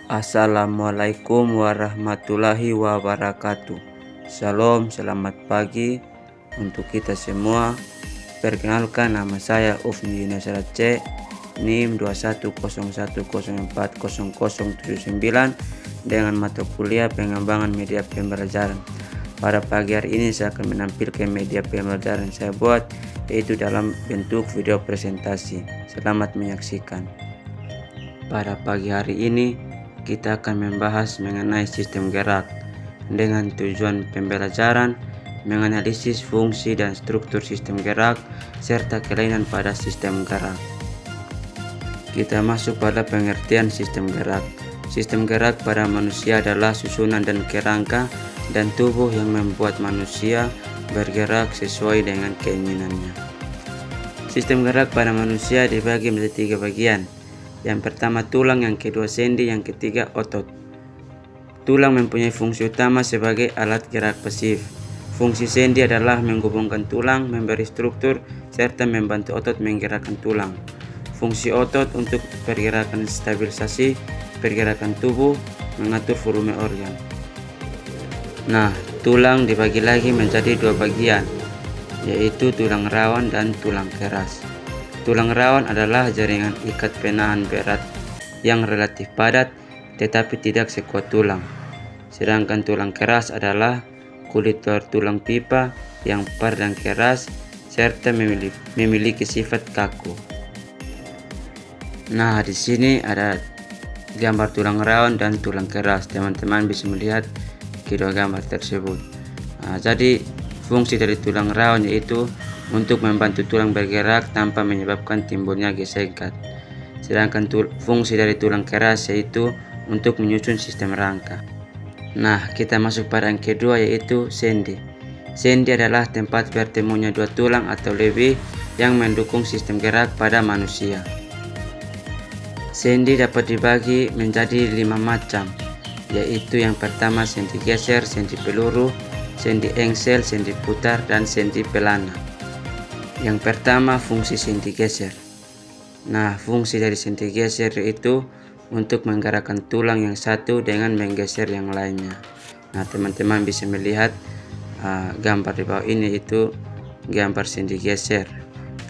Assalamualaikum warahmatullahi wabarakatuh. Shalom, selamat pagi untuk kita semua. Perkenalkan, nama saya Ufni Yunusara C, NIM 2101040079 dengan mata kuliah pengembangan media pembelajaran. Pada pagi hari ini saya akan menampilkan media pembelajaran saya buat, yaitu dalam bentuk video presentasi. Selamat menyaksikan. Pada pagi hari ini kita akan membahas mengenai sistem gerak dengan tujuan pembelajaran menganalisis fungsi dan struktur sistem gerak serta kelainan pada sistem gerak. Kita masuk pada pengertian sistem gerak. Sistem gerak pada manusia adalah susunan dan kerangka dan tubuh yang membuat manusia bergerak sesuai dengan keinginannya. Sistem gerak pada manusia dibagi menjadi 3 bagian. Yang pertama tulang, yang kedua sendi, yang ketiga otot. Tulang mempunyai fungsi utama sebagai alat gerak pasif. Fungsi sendi adalah menghubungkan tulang, memberi struktur, serta membantu otot menggerakkan tulang. Fungsi otot untuk pergerakan stabilisasi, pergerakan tubuh, mengatur volume organ. Nah, tulang dibagi lagi menjadi 2 bagian, yaitu tulang rawan dan tulang keras. Tulang rawan adalah jaringan ikat penahan berat yang relatif padat tetapi tidak sekuat tulang. Sedangkan tulang keras adalah kulit luar tulang pipa yang par dan keras serta memiliki sifat kaku. Nah, di sini ada gambar tulang rawan dan tulang keras. Teman-teman bisa melihat kedua gambar tersebut. Nah, jadi fungsi dari tulang rawan yaitu untuk membantu tulang bergerak tanpa menyebabkan timbulnya gesekan. Sedangkan fungsi dari tulang keras yaitu untuk menyusun sistem rangka. Nah, kita masuk pada yang kedua, yaitu sendi. Sendi adalah tempat bertemunya 2 tulang atau lebih yang mendukung sistem gerak pada manusia. Sendi dapat dibagi menjadi 5 macam, yaitu yang pertama sendi geser, sendi peluru, sendi engsel, sendi putar, dan sendi pelana. Yang pertama, fungsi sendi geser. Nah, fungsi dari sendi geser itu untuk menggerakkan tulang yang satu dengan menggeser yang lainnya. Nah, teman-teman bisa melihat gambar di bawah ini, itu gambar sendi geser.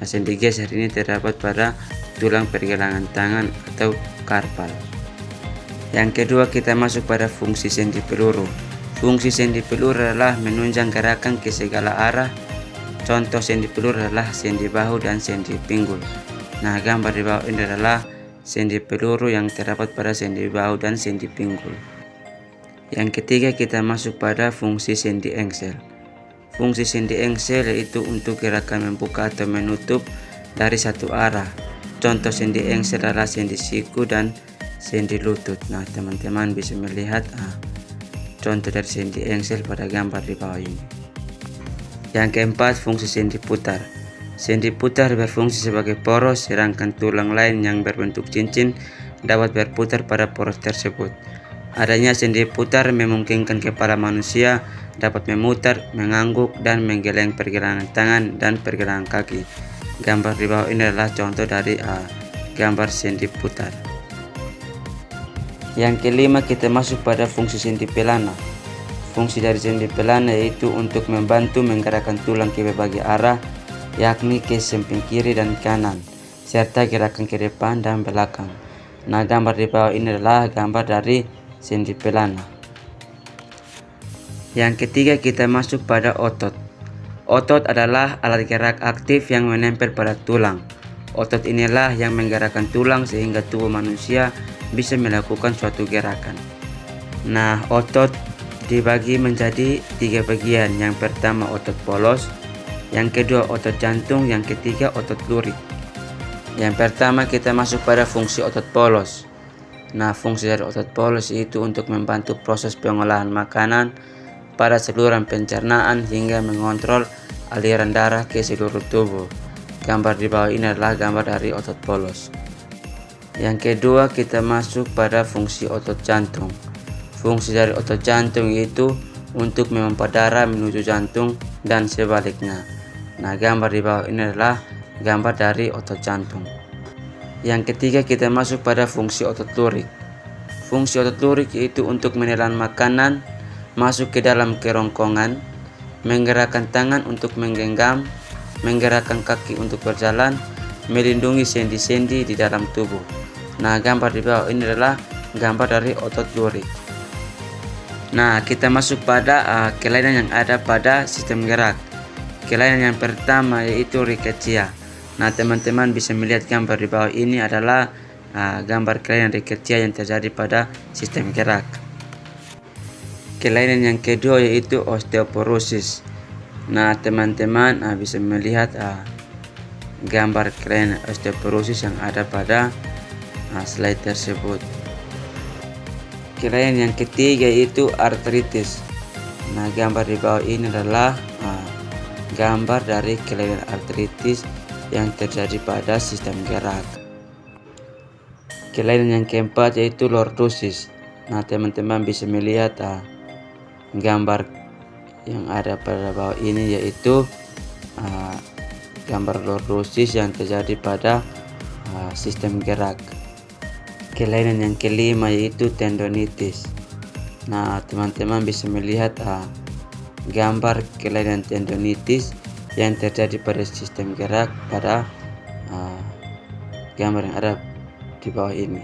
Nah, sendi geser ini terdapat pada tulang pergelangan tangan atau karpal. Yang kedua, kita masuk pada fungsi sendi peluru. Fungsi sendi peluru adalah menunjang gerakan ke segala arah. Contoh sendi peluru adalah sendi bahu dan sendi pinggul. Nah, gambar di bawah ini adalah sendi peluru yang terdapat pada sendi bahu dan sendi pinggul. Yang ketiga, kita masuk pada fungsi sendi engsel. Fungsi sendi engsel yaitu untuk gerakan membuka atau menutup dari satu arah. Contoh sendi engsel adalah sendi siku dan sendi lutut. Nah, teman-teman bisa melihat contoh dari sendi engsel pada gambar di bawah ini. Yang keempat, fungsi sendi putar. Sendi putar berfungsi sebagai poros, sedangkan tulang lain yang berbentuk cincin dapat berputar pada poros tersebut. Adanya sendi putar memungkinkan kepala manusia dapat memutar, mengangguk, dan menggeleng pergelangan tangan dan pergelangan kaki. Gambar di bawah ini adalah contoh dari gambar sendi putar. Yang kelima, kita masuk pada fungsi sendi pelana. Fungsi dari sendi pelana yaitu untuk membantu menggerakkan tulang ke berbagai arah, yakni ke samping kiri dan kanan, serta gerakan ke depan dan belakang. Nah, gambar di bawah ini adalah gambar dari sendi pelana. Yang ketiga, kita masuk pada otot. Otot adalah alat gerak aktif yang menempel pada tulang. Otot inilah yang menggerakkan tulang sehingga tubuh manusia bisa melakukan suatu gerakan. Nah, otot dibagi menjadi 3 bagian. Yang pertama otot polos, yang kedua otot jantung, yang ketiga otot lurik. Yang pertama kita masuk pada fungsi otot polos. Nah, fungsi dari otot polos itu untuk membantu proses pengolahan makanan pada saluran pencernaan hingga mengontrol aliran darah ke seluruh tubuh. Gambar di bawah ini adalah gambar dari otot polos. Yang kedua, kita masuk pada fungsi otot jantung. Fungsi dari otot jantung itu untuk memompa darah menuju jantung dan sebaliknya. Nah, gambar di bawah ini adalah gambar dari otot jantung. Yang ketiga, kita masuk pada fungsi otot lurik. Fungsi otot lurik yaitu untuk menelan makanan masuk ke dalam kerongkongan, menggerakkan tangan untuk menggenggam, menggerakkan kaki untuk berjalan, melindungi sendi-sendi di dalam tubuh. Nah, gambar di bawah ini adalah gambar dari otot lurik. Nah, kita masuk pada kelainan yang ada pada sistem gerak. Kelainan yang pertama yaitu rickettsia. Nah, teman-teman bisa melihat gambar di bawah ini adalah gambar kelainan rickettsia yang terjadi pada sistem gerak. Kelainan yang kedua yaitu osteoporosis. Nah, teman-teman bisa melihat gambar kelainan osteoporosis yang ada pada slide tersebut. Kelainan yang ketiga yaitu artritis. Nah, gambar di bawah ini adalah gambar dari kelainan artritis yang terjadi pada sistem gerak. Kelainan yang keempat yaitu lordosis. Nah, teman-teman bisa melihat gambar yang ada pada bawah ini yaitu gambar lordosis yang terjadi pada sistem gerak. Kelainan yang kelima yaitu tendonitis. Nah, teman-teman bisa melihat gambar kelainan tendonitis yang terjadi pada sistem gerak pada gambar yang ada di bawah ini.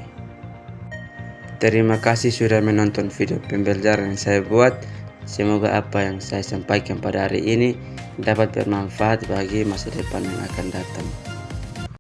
Terima kasih sudah menonton video pembelajaran yang saya buat. Semoga apa yang saya sampaikan pada hari ini dapat bermanfaat bagi masa depan yang akan datang.